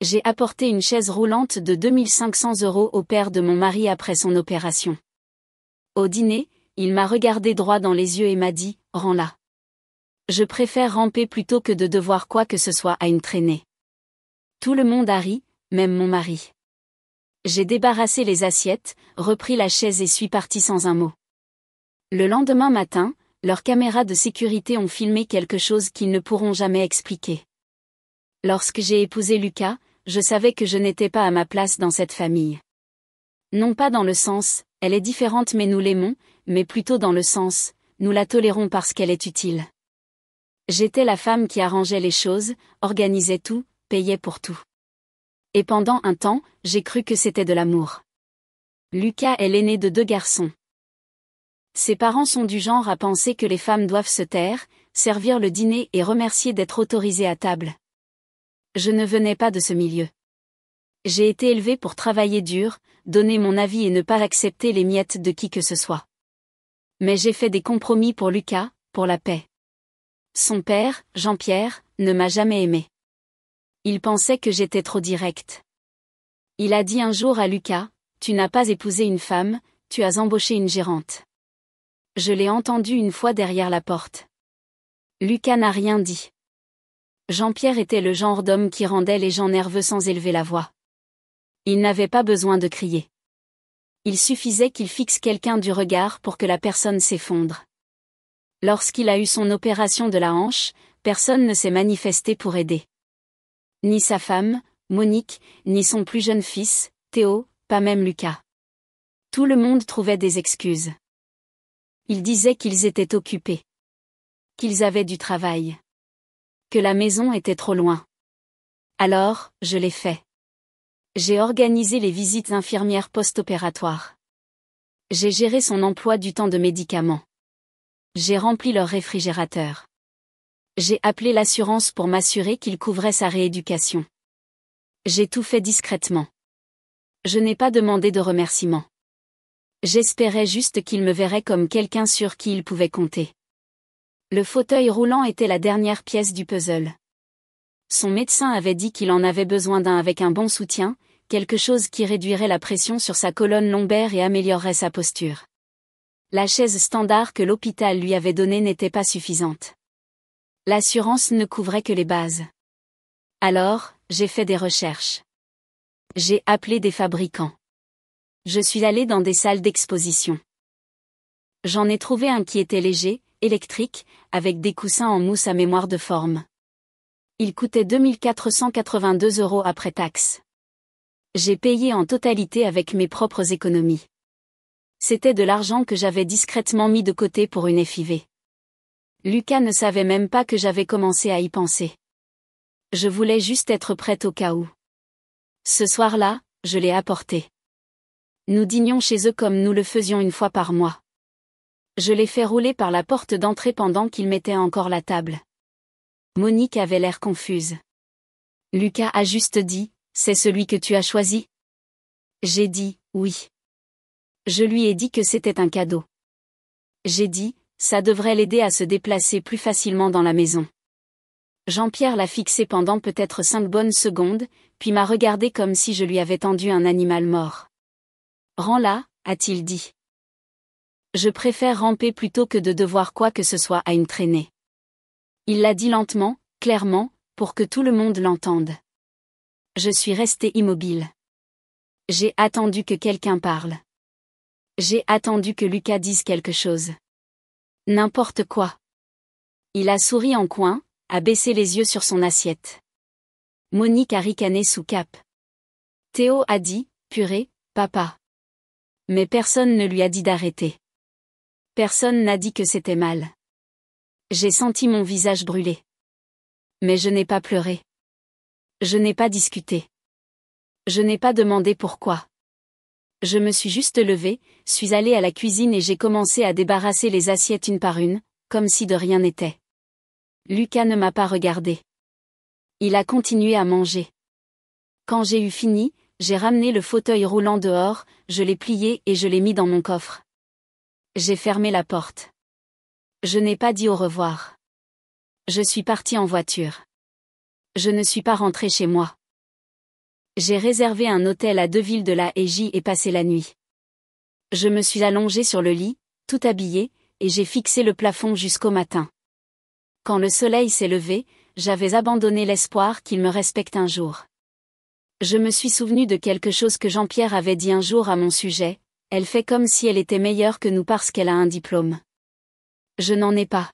J'ai apporté une chaise roulante de 2500 € au père de mon mari après son opération. Au dîner, il m'a regardé droit dans les yeux et m'a dit « Rends-la. Je préfère ramper plutôt que de devoir quoi que ce soit à une traînée. » Tout le monde a ri, même mon mari. J'ai débarrassé les assiettes, repris la chaise et suis parti sans un mot. Le lendemain matin, leurs caméras de sécurité ont filmé quelque chose qu'ils ne pourront jamais expliquer. Lorsque j'ai épousé Lucas, je savais que je n'étais pas à ma place dans cette famille. Non pas dans le sens, elle est différente mais nous l'aimons, mais plutôt dans le sens, nous la tolérons parce qu'elle est utile. J'étais la femme qui arrangeait les choses, organisait tout, payait pour tout. Et pendant un temps, j'ai cru que c'était de l'amour. Lucas est l'aîné de 2 garçons. Ses parents sont du genre à penser que les femmes doivent se taire, servir le dîner et remercier d'être autorisées à table. Je ne venais pas de ce milieu. J'ai été élevée pour travailler dur, donner mon avis et ne pas accepter les miettes de qui que ce soit. Mais j'ai fait des compromis pour Lucas, pour la paix. Son père, Jean-Pierre, ne m'a jamais aimé. Il pensait que j'étais trop directe. Il a dit un jour à Lucas, « Tu n'as pas épousé une femme, tu as embauché une gérante. » Je l'ai entendu une fois derrière la porte. Lucas n'a rien dit. Jean-Pierre était le genre d'homme qui rendait les gens nerveux sans élever la voix. Il n'avait pas besoin de crier. Il suffisait qu'il fixe quelqu'un du regard pour que la personne s'effondre. Lorsqu'il a eu son opération de la hanche, personne ne s'est manifesté pour aider. Ni sa femme, Monique, ni son plus jeune fils, Théo, pas même Lucas. Tout le monde trouvait des excuses. Ils disaient qu'ils étaient occupés. Qu'ils avaient du travail. Que la maison était trop loin. Alors, je l'ai fait. J'ai organisé les visites infirmières post-opératoires. J'ai géré son emploi du temps de médicaments. J'ai rempli leur réfrigérateur. J'ai appelé l'assurance pour m'assurer qu'il couvrait sa rééducation. J'ai tout fait discrètement. Je n'ai pas demandé de remerciements. J'espérais juste qu'il me verrait comme quelqu'un sur qui il pouvait compter. Le fauteuil roulant était la dernière pièce du puzzle. Son médecin avait dit qu'il en avait besoin d'un avec un bon soutien, quelque chose qui réduirait la pression sur sa colonne lombaire et améliorerait sa posture. La chaise standard que l'hôpital lui avait donnée n'était pas suffisante. L'assurance ne couvrait que les bases. Alors, j'ai fait des recherches. J'ai appelé des fabricants. Je suis allée dans des salles d'exposition. J'en ai trouvé un qui était léger, électrique, avec des coussins en mousse à mémoire de forme. Il coûtait 2482 € après taxe. J'ai payé en totalité avec mes propres économies. C'était de l'argent que j'avais discrètement mis de côté pour une FIV. Lucas ne savait même pas que j'avais commencé à y penser. Je voulais juste être prête au cas où. Ce soir-là, je l'ai apporté. Nous dînions chez eux comme nous le faisions une fois par mois. Je l'ai fait rouler par la porte d'entrée pendant qu'il mettait encore la table. Monique avait l'air confuse. Lucas a juste dit, « C'est celui que tu as choisi ?» J'ai dit, « Oui. » Je lui ai dit que c'était un cadeau. J'ai dit, « Ça devrait l'aider à se déplacer plus facilement dans la maison. » Jean-Pierre l'a fixé pendant peut-être 5 bonnes secondes, puis m'a regardé comme si je lui avais tendu un animal mort. « Rends-la, » a-t-il dit. Je préfère ramper plutôt que de devoir quoi que ce soit à une traînée. Il l'a dit lentement, clairement, pour que tout le monde l'entende. Je suis restée immobile. J'ai attendu que quelqu'un parle. J'ai attendu que Lucas dise quelque chose. N'importe quoi. Il a souri en coin, a baissé les yeux sur son assiette. Monique a ricané sous cape. Théo a dit, « Purée, papa. » Mais personne ne lui a dit d'arrêter. Personne n'a dit que c'était mal. J'ai senti mon visage brûler. Mais je n'ai pas pleuré. Je n'ai pas discuté. Je n'ai pas demandé pourquoi. Je me suis juste levée, suis allée à la cuisine et j'ai commencé à débarrasser les assiettes une par une, comme si de rien n'était. Lucas ne m'a pas regardé. Il a continué à manger. Quand j'ai eu fini, j'ai ramené le fauteuil roulant dehors, je l'ai plié et je l'ai mis dans mon coffre. J'ai fermé la porte. Je n'ai pas dit au revoir. Je suis partie en voiture. Je ne suis pas rentrée chez moi. J'ai réservé un hôtel à Deville de la et j'y ai passé la nuit. Je me suis allongée sur le lit, tout habillée, et j'ai fixé le plafond jusqu'au matin. Quand le soleil s'est levé, j'avais abandonné l'espoir qu'il me respecte un jour. Je me suis souvenu de quelque chose que Jean-Pierre avait dit un jour à mon sujet: elle fait comme si elle était meilleure que nous parce qu'elle a un diplôme. Je n'en ai pas.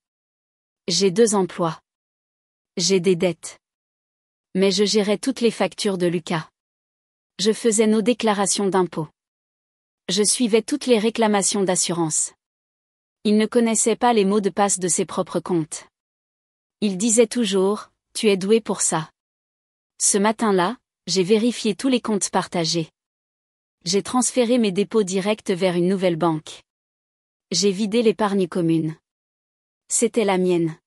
J'ai 2 emplois. J'ai des dettes. Mais je gérais toutes les factures de Lucas. Je faisais nos déclarations d'impôts. Je suivais toutes les réclamations d'assurance. Il ne connaissait pas les mots de passe de ses propres comptes. Il disait toujours: tu es doué pour ça. Ce matin-là, j'ai vérifié tous les comptes partagés. J'ai transféré mes dépôts directs vers une nouvelle banque. J'ai vidé l'épargne commune. C'était la mienne.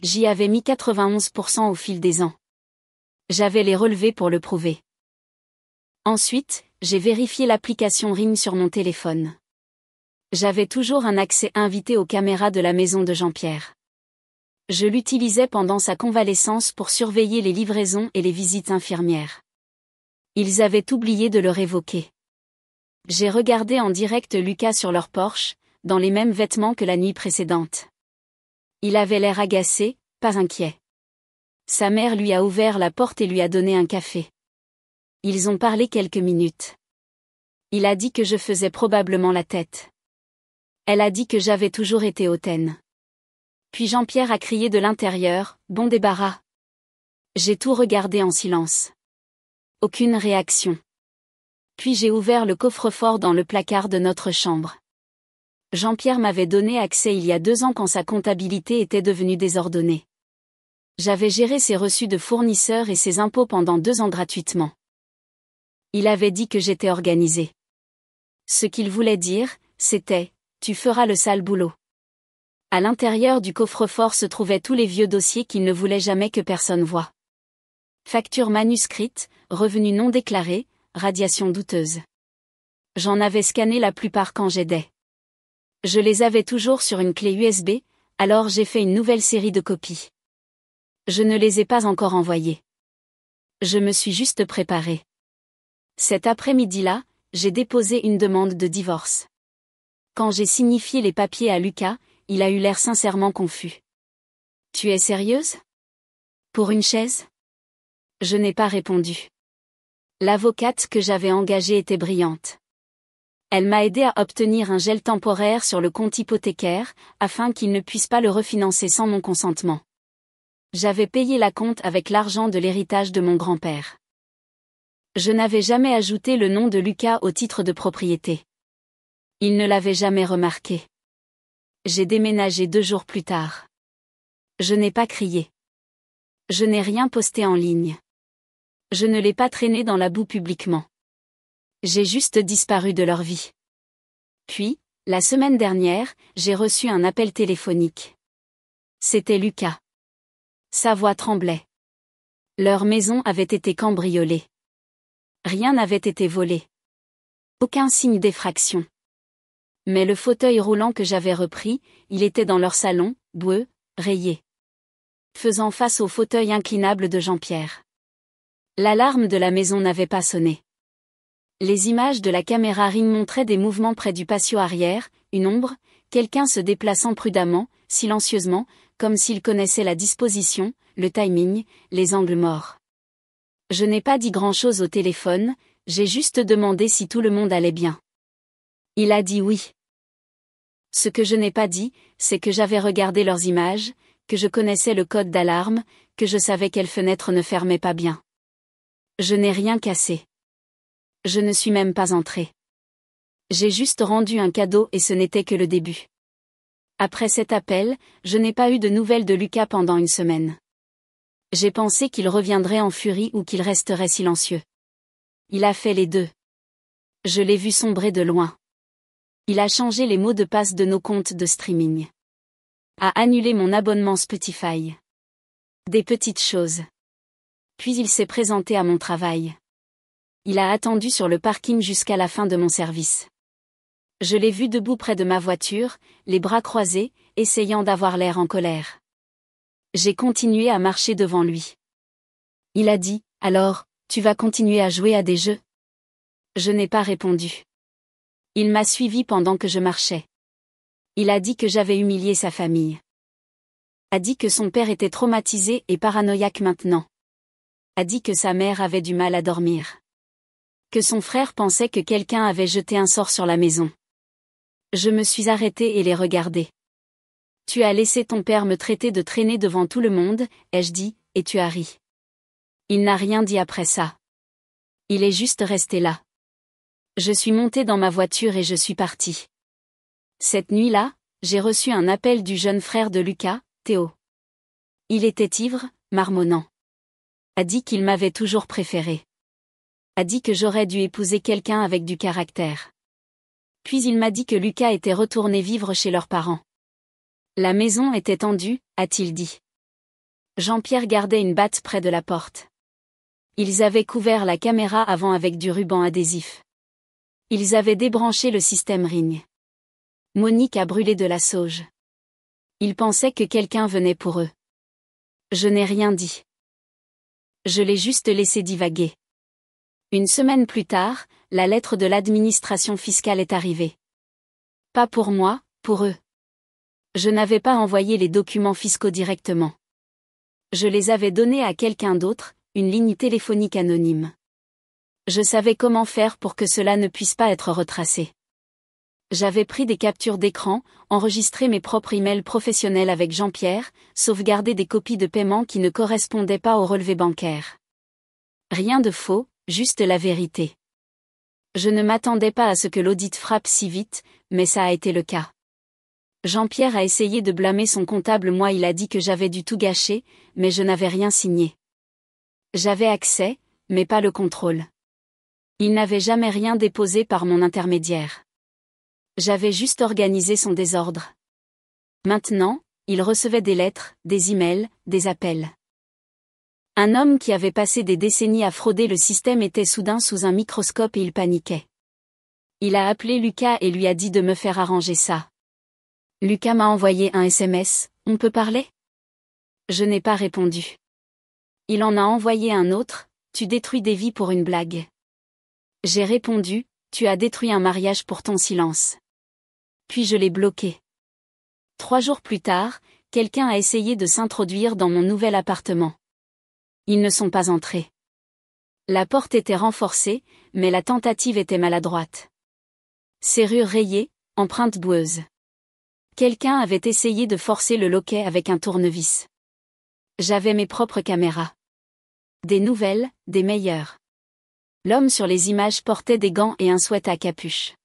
J'y avais mis 91% au fil des ans. J'avais les relevés pour le prouver. Ensuite, j'ai vérifié l'application Ring sur mon téléphone. J'avais toujours un accès invité aux caméras de la maison de Jean-Pierre. Je l'utilisais pendant sa convalescence pour surveiller les livraisons et les visites infirmières. Ils avaient oublié de le révoquer. J'ai regardé en direct Lucas sur leur Porsche, dans les mêmes vêtements que la nuit précédente. Il avait l'air agacé, pas inquiet. Sa mère lui a ouvert la porte et lui a donné un café. Ils ont parlé quelques minutes. Il a dit que je faisais probablement la tête. Elle a dit que j'avais toujours été hautaine. Puis Jean-Pierre a crié de l'intérieur: bon débarras. J'ai tout regardé en silence. Aucune réaction. Puis j'ai ouvert le coffre-fort dans le placard de notre chambre. Jean-Pierre m'avait donné accès il y a 2 ans quand sa comptabilité était devenue désordonnée. J'avais géré ses reçus de fournisseurs et ses impôts pendant 2 ans gratuitement. Il avait dit que j'étais organisée. Ce qu'il voulait dire, c'était: tu feras le sale boulot. À l'intérieur du coffre-fort se trouvaient tous les vieux dossiers qu'il ne voulait jamais que personne voie. Factures manuscrites, revenus non déclarés, radiations douteuses. J'en avais scanné la plupart quand j'aidais. Je les avais toujours sur une clé USB, alors j'ai fait une nouvelle série de copies. Je ne les ai pas encore envoyées. Je me suis juste préparée. Cet après-midi-là, j'ai déposé une demande de divorce. Quand j'ai signifié les papiers à Lucas, il a eu l'air sincèrement confus. Tu es sérieuse? Pour une chaise? Je n'ai pas répondu. L'avocate que j'avais engagée était brillante. Elle m'a aidé à obtenir un gel temporaire sur le compte hypothécaire, afin qu'il ne puisse pas le refinancer sans mon consentement. J'avais payé l'acompte avec l'argent de l'héritage de mon grand-père. Je n'avais jamais ajouté le nom de Lucas au titre de propriété. Il ne l'avait jamais remarqué. J'ai déménagé 2 jours plus tard. Je n'ai pas crié. Je n'ai rien posté en ligne. Je ne l'ai pas traîné dans la boue publiquement. J'ai juste disparu de leur vie. Puis, la semaine dernière, j'ai reçu un appel téléphonique. C'était Lucas. Sa voix tremblait. Leur maison avait été cambriolée. Rien n'avait été volé. Aucun signe d'effraction. Mais le fauteuil roulant que j'avais repris, il était dans leur salon, boueux, rayé. Faisant face au fauteuil inclinable de Jean-Pierre. L'alarme de la maison n'avait pas sonné. Les images de la caméra Ring montraient des mouvements près du patio arrière, une ombre, quelqu'un se déplaçant prudemment, silencieusement, comme s'il connaissait la disposition, le timing, les angles morts. Je n'ai pas dit grand-chose au téléphone, j'ai juste demandé si tout le monde allait bien. Il a dit oui. Ce que je n'ai pas dit, c'est que j'avais regardé leurs images, que je connaissais le code d'alarme, que je savais quelle fenêtre ne fermait pas bien. Je n'ai rien cassé. Je ne suis même pas entrée. J'ai juste rendu un cadeau et ce n'était que le début. Après cet appel, je n'ai pas eu de nouvelles de Lucas pendant une semaine. J'ai pensé qu'il reviendrait en furie ou qu'il resterait silencieux. Il a fait les 2. Je l'ai vu sombrer de loin. Il a changé les mots de passe de nos comptes de streaming. A annulé mon abonnement Spotify. Des petites choses. Puis il s'est présenté à mon travail. Il a attendu sur le parking jusqu'à la fin de mon service. Je l'ai vu debout près de ma voiture, les bras croisés, essayant d'avoir l'air en colère. J'ai continué à marcher devant lui. Il a dit: « Alors, Tu vas continuer à jouer à des jeux? Je n'ai pas répondu. Il m'a suivi pendant que je marchais. Il a dit que j'avais humilié sa famille. A dit que son père était traumatisé et paranoïaque maintenant. A dit que sa mère avait du mal à dormir. Que son frère pensait que quelqu'un avait jeté un sort sur la maison. Je me suis arrêtée et l'ai regardé. Tu as laissé ton père me traiter de traîner devant tout le monde, ai-je dit, et tu as ri. Il n'a rien dit après ça. Il est juste resté là. Je suis montée dans ma voiture et je suis partie. Cette nuit-là, j'ai reçu un appel du jeune frère de Lucas, Théo. Il était ivre, marmonnant. A dit qu'il m'avait toujours préféré. A dit que j'aurais dû épouser quelqu'un avec du caractère. Puis il m'a dit que Lucas était retourné vivre chez leurs parents. La maison était tendue, a-t-il dit. Jean-Pierre gardait une batte près de la porte. Ils avaient couvert la caméra avant avec du ruban adhésif. Ils avaient débranché le système Ring. Monique a brûlé de la sauge. Ils pensaient que quelqu'un venait pour eux. Je n'ai rien dit. Je l'ai juste laissé divaguer. Une semaine plus tard, la lettre de l'administration fiscale est arrivée. Pas pour moi, pour eux. Je n'avais pas envoyé les documents fiscaux directement. Je les avais donnés à quelqu'un d'autre, une ligne téléphonique anonyme. Je savais comment faire pour que cela ne puisse pas être retracé. J'avais pris des captures d'écran, enregistré mes propres emails professionnels avec Jean-Pierre, sauvegardé des copies de paiement qui ne correspondaient pas au relevé bancaire. Rien de faux, juste la vérité. Je ne m'attendais pas à ce que l'audit frappe si vite, mais ça a été le cas. Jean-Pierre a essayé de blâmer son comptable, moi il a dit que j'avais dû tout gâcher, mais je n'avais rien signé. J'avais accès, mais pas le contrôle. Il n'avait jamais rien déposé par mon intermédiaire. J'avais juste organisé son désordre. Maintenant, il recevait des lettres, des emails, des appels. Un homme qui avait passé des décennies à frauder le système était soudain sous un microscope et il paniquait. Il a appelé Lucas et lui a dit de me faire arranger ça. Lucas m'a envoyé un SMS, on peut parler? Je n'ai pas répondu. Il en a envoyé un autre, tu détruis des vies pour une blague. J'ai répondu, tu as détruit un mariage pour ton silence. Puis je l'ai bloqué. 3 jours plus tard, quelqu'un a essayé de s'introduire dans mon nouvel appartement. Ils ne sont pas entrés. La porte était renforcée, mais la tentative était maladroite. Serrure rayée, empreinte boueuse. Quelqu'un avait essayé de forcer le loquet avec un tournevis. J'avais mes propres caméras. Des nouvelles, des meilleures. L'homme sur les images portait des gants et un sweat à capuche.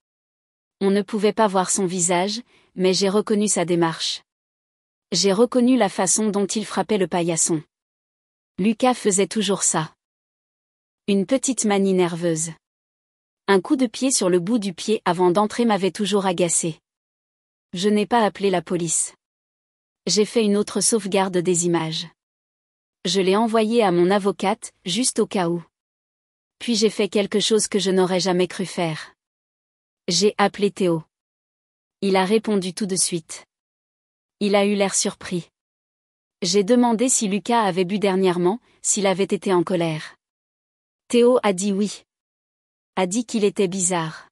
On ne pouvait pas voir son visage, mais j'ai reconnu sa démarche. J'ai reconnu la façon dont il frappait le paillasson. Lucas faisait toujours ça. Une petite manie nerveuse. Un coup de pied sur le bout du pied avant d'entrer m'avait toujours agacé. Je n'ai pas appelé la police. J'ai fait une autre sauvegarde des images. Je l'ai envoyé à mon avocate, juste au cas où. Puis j'ai fait quelque chose que je n'aurais jamais cru faire. J'ai appelé Théo. Il a répondu tout de suite. Il a eu l'air surpris. J'ai demandé si Lucas avait bu dernièrement, s'il avait été en colère. Théo a dit oui. A dit qu'il était bizarre.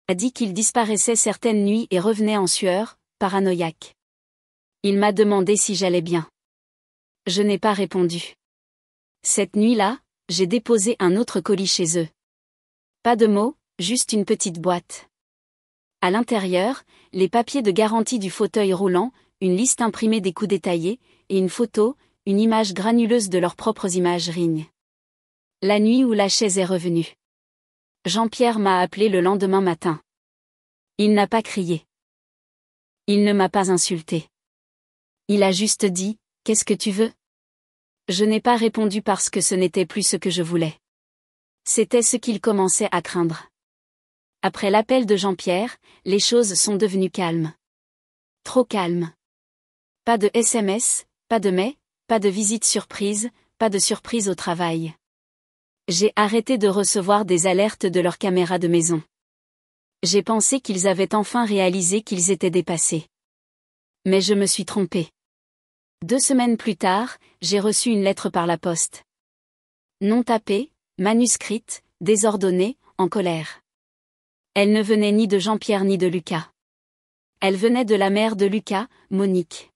A dit qu'il disparaissait certaines nuits et revenait en sueur, paranoïaque. Il m'a demandé si j'allais bien. Je n'ai pas répondu. Cette nuit-là, j'ai déposé un autre colis chez eux. Pas de mots, juste une petite boîte. À l'intérieur, les papiers de garantie du fauteuil roulant, une liste imprimée des coûts détaillés, et une photo, une image granuleuse de leurs propres images Ring. La nuit où la chaise est revenue. Jean-Pierre m'a appelé le lendemain matin. Il n'a pas crié. Il ne m'a pas insulté. Il a juste dit, « Qu'est-ce que tu veux ?» Je n'ai pas répondu parce que ce n'était plus ce que je voulais. C'était ce qu'il commençait à craindre. Après l'appel de Jean-Pierre, les choses sont devenues calmes. Trop calmes. Pas de SMS, pas de mail, pas de visite surprise, pas de surprise au travail. J'ai arrêté de recevoir des alertes de leurs caméras de maison. J'ai pensé qu'ils avaient enfin réalisé qu'ils étaient dépassés. Mais je me suis trompée. 2 semaines plus tard, j'ai reçu une lettre par la poste. Non tapée, manuscrite, désordonnée, en colère. Elle ne venait ni de Jean-Pierre ni de Lucas. Elle venait de la mère de Lucas, Monique.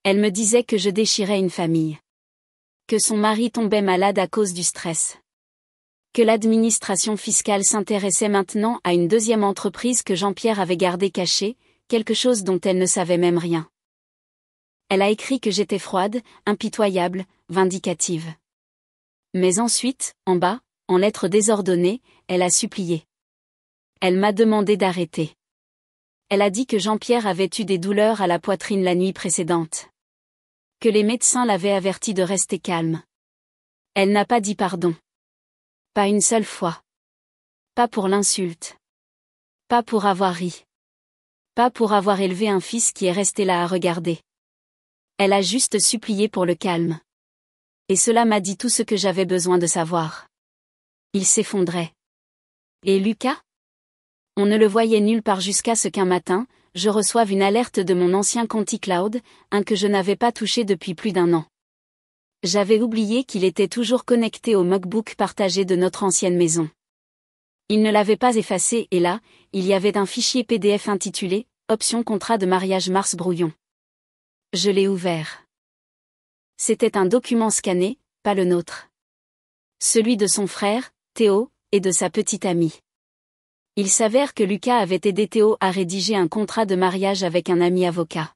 Elle me disait que je déchirais une famille. Que son mari tombait malade à cause du stress. Que l'administration fiscale s'intéressait maintenant à une deuxième entreprise que Jean-Pierre avait gardée cachée, quelque chose dont elle ne savait même rien. Elle a écrit que j'étais froide, impitoyable, vindicative. Mais ensuite, en bas, en lettres désordonnées, elle a supplié. Elle m'a demandé d'arrêter. Elle a dit que Jean-Pierre avait eu des douleurs à la poitrine la nuit précédente. Que les médecins l'avaient averti de rester calme. Elle n'a pas dit pardon. Pas une seule fois. Pas pour l'insulte. Pas pour avoir ri. Pas pour avoir élevé un fils qui est resté là à regarder. Elle a juste supplié pour le calme. Et cela m'a dit tout ce que j'avais besoin de savoir. Il s'effondrait. Et Lucas ? On ne le voyait nulle part jusqu'à ce qu'un matin, je reçoive une alerte de mon ancien compte iCloud, un que je n'avais pas touché depuis plus d'1 an. J'avais oublié qu'il était toujours connecté au MacBook partagé de notre ancienne maison. Il ne l'avait pas effacé et là, il y avait un fichier PDF intitulé « Option contrat de mariage Mars Brouillon ». Je l'ai ouvert. C'était un document scanné, pas le nôtre. Celui de son frère, Théo, et de sa petite amie. Il s'avère que Lucas avait aidé Théo à rédiger un contrat de mariage avec un ami avocat.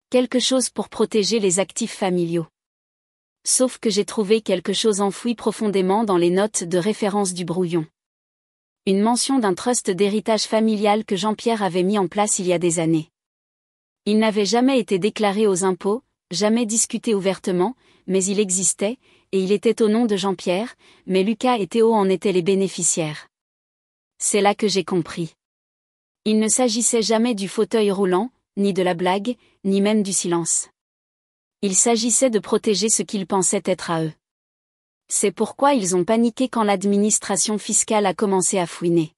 Quelque chose pour protéger les actifs familiaux. Sauf que j'ai trouvé quelque chose enfoui profondément dans les notes de référence du brouillon. Une mention d'un trust d'héritage familial que Jean-Pierre avait mis en place il y a des années. Il n'avait jamais été déclaré aux impôts, jamais discuté ouvertement, mais il existait, et il était au nom de Jean-Pierre, mais Lucas et Théo en étaient les bénéficiaires. C'est là que j'ai compris. Il ne s'agissait jamais du fauteuil roulant, ni de la blague, ni même du silence. Il s'agissait de protéger ce qu'ils pensaient être à eux. C'est pourquoi ils ont paniqué quand l'administration fiscale a commencé à fouiner.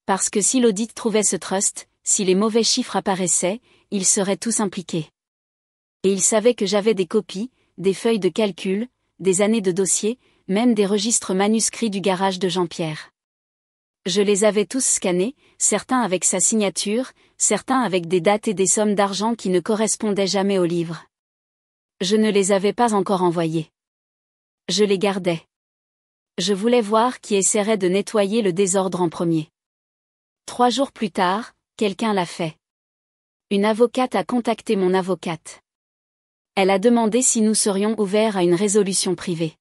Parce que si l'audit trouvait ce trust, si les mauvais chiffres apparaissaient, ils seraient tous impliqués. Et ils savaient que j'avais des copies, des feuilles de calcul, des années de dossiers, même des registres manuscrits du garage de Jean-Pierre. Je les avais tous scannés, certains avec sa signature, certains avec des dates et des sommes d'argent qui ne correspondaient jamais au livre. Je ne les avais pas encore envoyés. Je les gardais. Je voulais voir qui essaierait de nettoyer le désordre en premier. 3 jours plus tard, quelqu'un l'a fait. Une avocate a contacté mon avocate. Elle a demandé si nous serions ouverts à une résolution privée.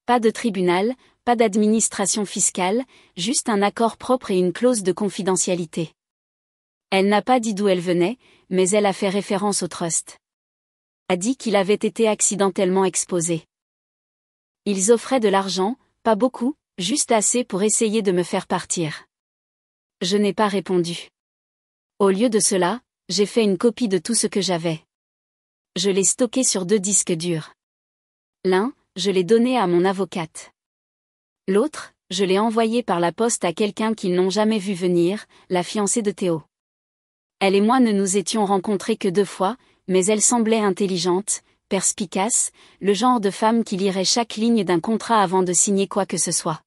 Pas de tribunal, pas d'administration fiscale, juste un accord propre et une clause de confidentialité. Elle n'a pas dit d'où elle venait, mais elle a fait référence au trust. A dit qu'il avait été accidentellement exposé. Ils offraient de l'argent, pas beaucoup, juste assez pour essayer de me faire partir. Je n'ai pas répondu. Au lieu de cela, j'ai fait une copie de tout ce que j'avais. Je l'ai stocké sur 2 disques durs. L'un, je l'ai donné à mon avocate. L'autre, je l'ai envoyé par la poste à quelqu'un qu'ils n'ont jamais vu venir, la fiancée de Théo. Elle et moi ne nous étions rencontrés que 2 fois, mais elle semblait intelligente, perspicace, le genre de femme qui lirait chaque ligne d'un contrat avant de signer quoi que ce soit.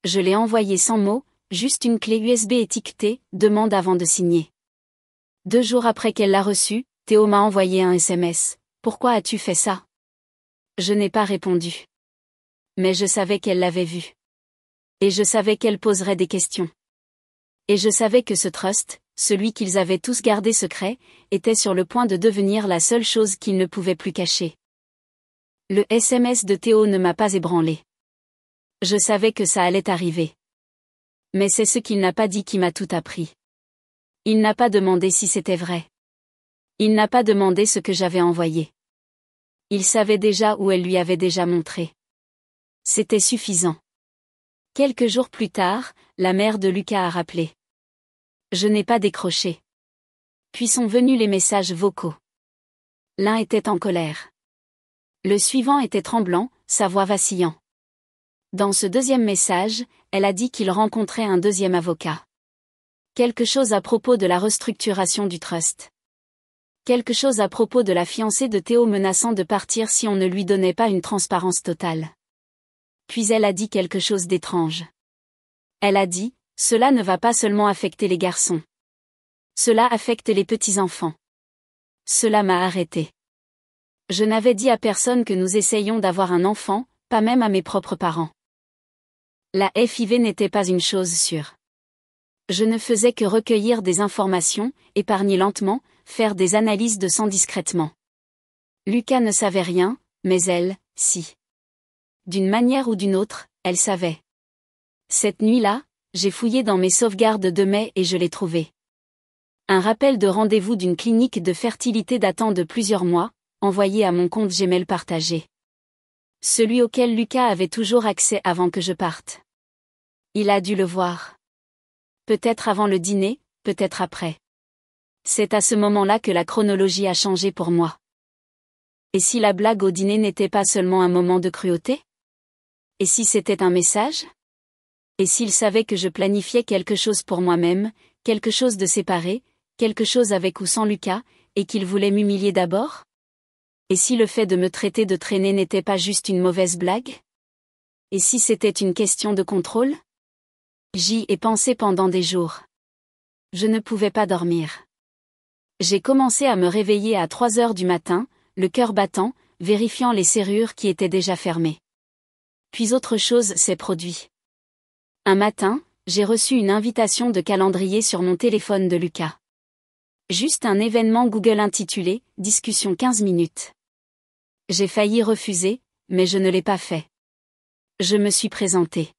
Je l'ai envoyé sans mots, juste une clé USB étiquetée « Demande avant de signer ». 2 jours après qu'elle l'a reçu, Théo m'a envoyé un SMS. « Pourquoi as-tu fait ça ?» Je n'ai pas répondu. Mais je savais qu'elle l'avait vu. Et je savais qu'elle poserait des questions. Et je savais que ce trust, celui qu'ils avaient tous gardé secret, était sur le point de devenir la seule chose qu'ils ne pouvaient plus cacher. Le SMS de Théo ne m'a pas ébranlé. Je savais que ça allait arriver. Mais c'est ce qu'il n'a pas dit qui m'a tout appris. Il n'a pas demandé si c'était vrai. Il n'a pas demandé ce que j'avais envoyé. Il savait déjà où elle lui avait déjà montré. C'était suffisant. Quelques jours plus tard, la mère de Lucas a rappelé. Je n'ai pas décroché. Puis sont venus les messages vocaux. L'un était en colère. Le suivant était tremblant, sa voix vacillant. Dans ce deuxième message, elle a dit qu'il rencontrait un deuxième avocat. Quelque chose à propos de la restructuration du trust. Quelque chose à propos de la fiancée de Théo menaçant de partir si on ne lui donnait pas une transparence totale. Puis elle a dit quelque chose d'étrange. Elle a dit, cela ne va pas seulement affecter les garçons. Cela affecte les petits-enfants. Cela m'a arrêté. Je n'avais dit à personne que nous essayions d'avoir un enfant, pas même à mes propres parents. La FIV n'était pas une chose sûre. Je ne faisais que recueillir des informations, épargner lentement, faire des analyses de sang discrètement. Lucas ne savait rien, mais elle, si. D'une manière ou d'une autre, elle savait. Cette nuit-là, j'ai fouillé dans mes sauvegardes de mai et je l'ai trouvé. Un rappel de rendez-vous d'une clinique de fertilité datant de plusieurs mois, envoyé à mon compte Gmail partagé. Celui auquel Lucas avait toujours accès avant que je parte. Il a dû le voir. Peut-être avant le dîner, peut-être après. C'est à ce moment-là que la chronologie a changé pour moi. Et si la blague au dîner n'était pas seulement un moment de cruauté? Et si c'était un message? Et s'il savait que je planifiais quelque chose pour moi-même, quelque chose de séparé, quelque chose avec ou sans Lucas, et qu'il voulait m'humilier d'abord? Et si le fait de me traiter de traînée n'était pas juste une mauvaise blague? Et si c'était une question de contrôle? J'y ai pensé pendant des jours. Je ne pouvais pas dormir. J'ai commencé à me réveiller à 3 heures du matin, le cœur battant, vérifiant les serrures qui étaient déjà fermées. Puis autre chose s'est produit. Un matin, j'ai reçu une invitation de calendrier sur mon téléphone de Lucas. Juste un événement Google intitulé « Discussion 15 minutes ». J'ai failli refuser, mais je ne l'ai pas fait. Je me suis présenté.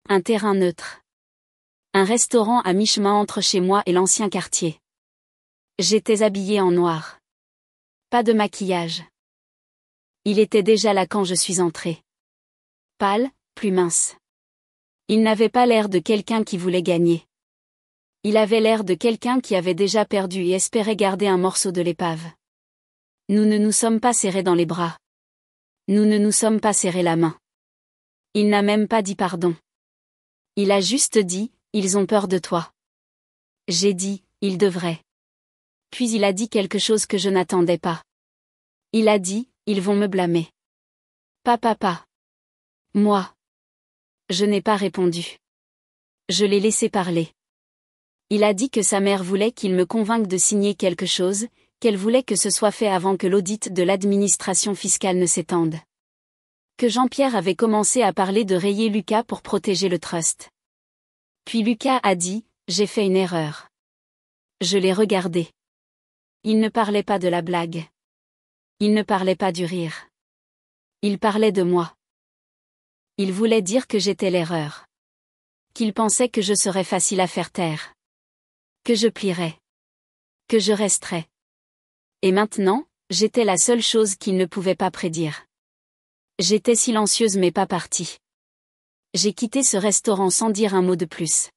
Un terrain neutre. Un restaurant à mi-chemin entre chez moi et l'ancien quartier. J'étais habillée en noir. Pas de maquillage. Il était déjà là quand je suis entrée. Pâle, plus mince. Il n'avait pas l'air de quelqu'un qui voulait gagner. Il avait l'air de quelqu'un qui avait déjà perdu et espérait garder un morceau de l'épave. Nous ne nous sommes pas serrés dans les bras. Nous ne nous sommes pas serrés la main. Il n'a même pas dit pardon. Il a juste dit, ils ont peur de toi. J'ai dit, ils devraient. Puis il a dit quelque chose que je n'attendais pas. Il a dit, ils vont me blâmer. Papa. Moi. Je n'ai pas répondu. Je l'ai laissé parler. Il a dit que sa mère voulait qu'il me convainque de signer quelque chose, qu'elle voulait que ce soit fait avant que l'audit de l'administration fiscale ne s'étende. Que Jean-Pierre avait commencé à parler de rayer Lucas pour protéger le trust. Puis Lucas a dit, j'ai fait une erreur. Je l'ai regardé. Il ne parlait pas de la blague. Il ne parlait pas du rire. Il parlait de moi. Il voulait dire que j'étais l'erreur. Qu'il pensait que je serais facile à faire taire. Que je plierais. Que je resterais. Et maintenant, j'étais la seule chose qu'il ne pouvait pas prédire. J'étais silencieuse mais pas partie. J'ai quitté ce restaurant sans dire un mot de plus.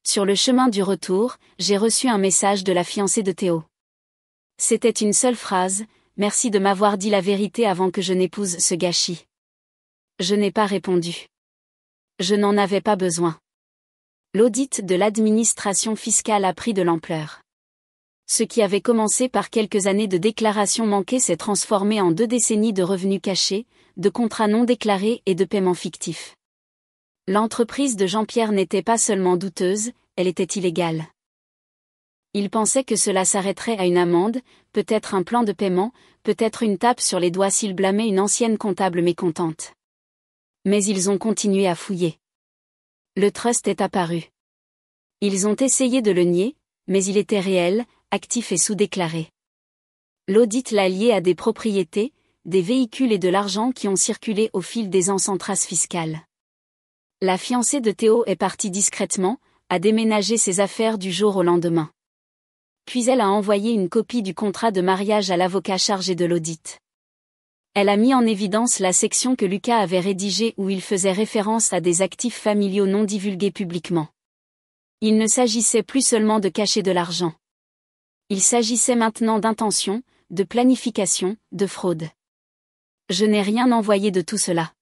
Sur le chemin du retour, j'ai reçu un message de la fiancée de Théo. C'était une seule phrase, merci de m'avoir dit la vérité avant que je n'épouse ce gâchis. Je n'ai pas répondu. Je n'en avais pas besoin. L'audit de l'administration fiscale a pris de l'ampleur. Ce qui avait commencé par quelques années de déclarations manquées s'est transformé en 2 décennies de revenus cachés, de contrats non déclarés et de paiements fictifs. L'entreprise de Jean-Pierre n'était pas seulement douteuse, elle était illégale. Il pensait que cela s'arrêterait à une amende, peut-être un plan de paiement, peut-être une tape sur les doigts s'il blâmait une ancienne comptable mécontente. Mais ils ont continué à fouiller. Le trust est apparu. Ils ont essayé de le nier, mais il était réel, actif et sous-déclaré. L'audit l'a lié à des propriétés, des véhicules et de l'argent qui ont circulé au fil des ans sans trace fiscale. La fiancée de Théo est partie discrètement, a déménagé ses affaires du jour au lendemain. Puis elle a envoyé une copie du contrat de mariage à l'avocat chargé de l'audit. Elle a mis en évidence la section que Lucas avait rédigée où il faisait référence à des actifs familiaux non divulgués publiquement. Il ne s'agissait plus seulement de cacher de l'argent. Il s'agissait maintenant d'intention, de planification, de fraude. Je n'ai rien envoyé de tout cela.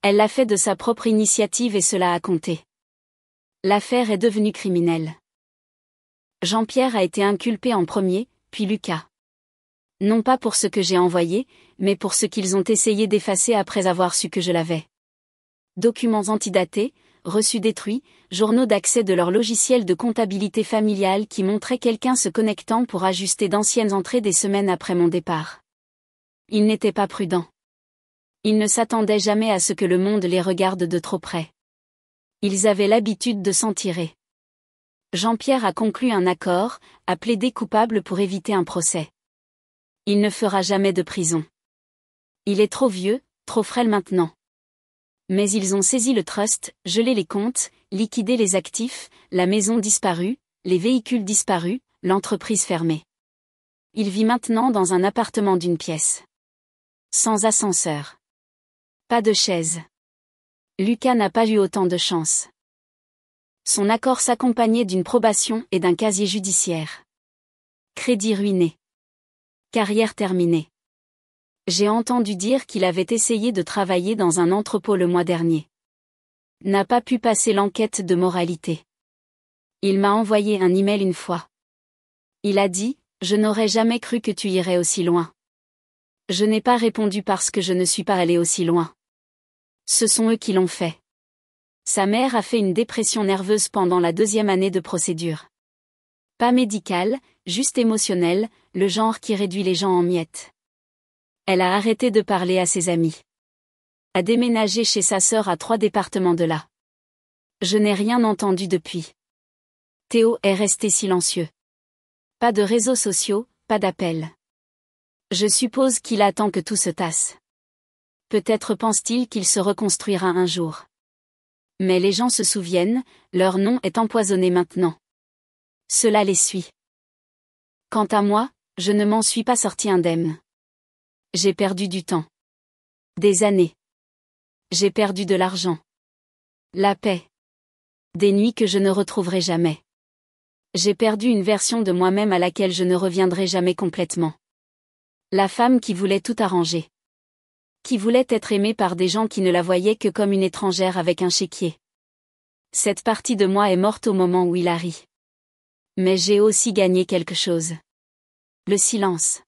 Elle l'a fait de sa propre initiative et cela a compté. L'affaire est devenue criminelle. Jean-Pierre a été inculpé en premier, puis Lucas. Non pas pour ce que j'ai envoyé, mais pour ce qu'ils ont essayé d'effacer après avoir su que je l'avais. Documents antidatés, reçus détruits, journaux d'accès de leur logiciel de comptabilité familiale qui montraient quelqu'un se connectant pour ajuster d'anciennes entrées des semaines après mon départ. Ils n'étaient pas prudents. Ils ne s'attendaient jamais à ce que le monde les regarde de trop près. Ils avaient l'habitude de s'en tirer. Jean-Pierre a conclu un accord, a plaidé coupable pour éviter un procès. Il ne fera jamais de prison. Il est trop vieux, trop frêle maintenant. Mais ils ont saisi le trust, gelé les comptes, liquidé les actifs, la maison disparue, les véhicules disparus, l'entreprise fermée. Il vit maintenant dans un appartement d'une pièce. Sans ascenseur. Pas de chaise. Lucas n'a pas eu autant de chance. Son accord s'accompagnait d'une probation et d'un casier judiciaire. Crédit ruiné. Carrière terminée. J'ai entendu dire qu'il avait essayé de travailler dans un entrepôt le mois dernier. N'a pas pu passer l'enquête de moralité. Il m'a envoyé un email une fois. Il a dit, « Je n'aurais jamais cru que tu irais aussi loin. » Je n'ai pas répondu parce que je ne suis pas allé aussi loin. Ce sont eux qui l'ont fait. Sa mère a fait une dépression nerveuse pendant la 2e année de procédure. Pas médicale, juste émotionnelle, le genre qui réduit les gens en miettes. Elle a arrêté de parler à ses amis. A déménagé chez sa sœur à 3 départements de là. Je n'ai rien entendu depuis. Théo est resté silencieux. Pas de réseaux sociaux, pas d'appels. Je suppose qu'il attend que tout se tasse. Peut-être pense-t-il qu'il se reconstruira un jour. Mais les gens se souviennent, leur nom est empoisonné maintenant. Cela les suit. Quant à moi, je ne m'en suis pas sorti indemne. J'ai perdu du temps. Des années. J'ai perdu de l'argent. La paix. Des nuits que je ne retrouverai jamais. J'ai perdu une version de moi-même à laquelle je ne reviendrai jamais complètement. La femme qui voulait tout arranger. Qui voulait être aimée par des gens qui ne la voyaient que comme une étrangère avec un chéquier. Cette partie de moi est morte au moment où il a ri. Mais j'ai aussi gagné quelque chose. Le silence.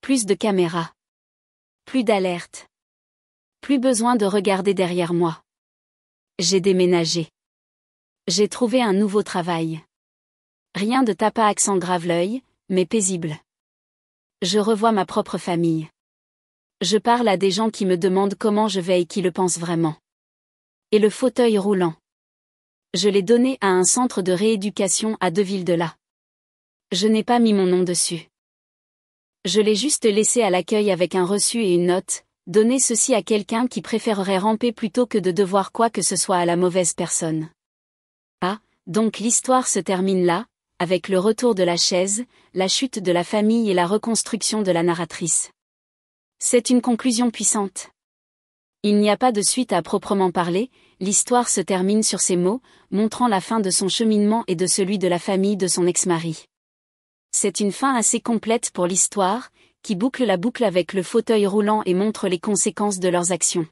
Plus de caméras. Plus d'alerte. Plus besoin de regarder derrière moi. J'ai déménagé. J'ai trouvé un nouveau travail. Rien de tape à accent grave l'œil, mais paisible. Je revois ma propre famille. Je parle à des gens qui me demandent comment je vais et qui le pensent vraiment. Et le fauteuil roulant. Je l'ai donné à un centre de rééducation à 2 villes de là. Je n'ai pas mis mon nom dessus. Je l'ai juste laissé à l'accueil avec un reçu et une note, donner ceci à quelqu'un qui préférerait ramper plutôt que de devoir quoi que ce soit à la mauvaise personne. Ah, donc l'histoire se termine là, avec le retour de la chaise, la chute de la famille et la reconstruction de la narratrice. C'est une conclusion puissante. Il n'y a pas de suite à proprement parler, l'histoire se termine sur ces mots, montrant la fin de son cheminement et de celui de la famille de son ex-mari. C'est une fin assez complète pour l'histoire, qui boucle la boucle avec le fauteuil roulant et montre les conséquences de leurs actions.